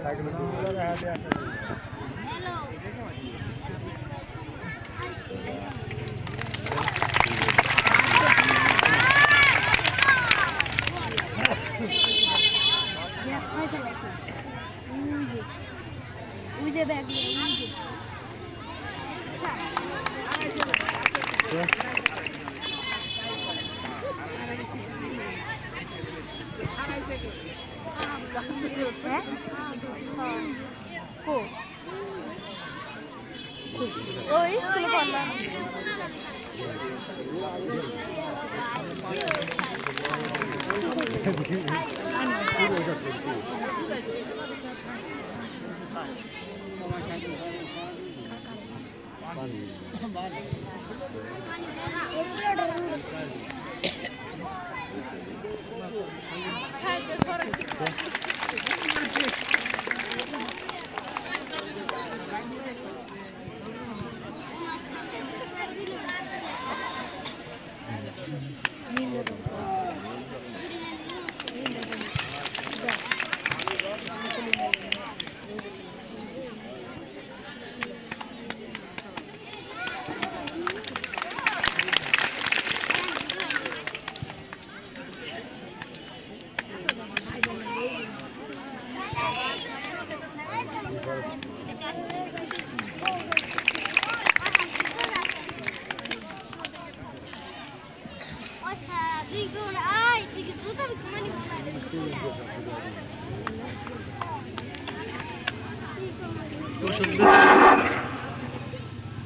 Oi, tudo bom?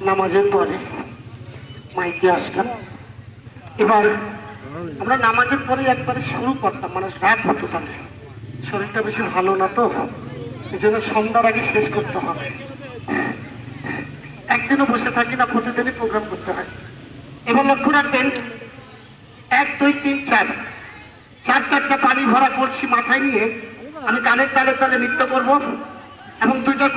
নামাজের পরে মাইকে আসলাম। এবার আমরা নামাজের পরে একবারে শুরু করতাম, মানে রাত হতে পারে, শরীরটা বেশি ভালো না তো, এই জন্য সন্ধ্যার আগে শেষ করতে হবে। একদিনও বসে থাকি না, প্রতিদিনই প্রোগ্রাম করতে হয়। এবার লক্ষ্য রাখবেন, 1 2 3 4 4টা পানি ভরা কলসি মাথায় নিয়ে আমি গানের তালে তালে নৃত্য করবো এবং 2টা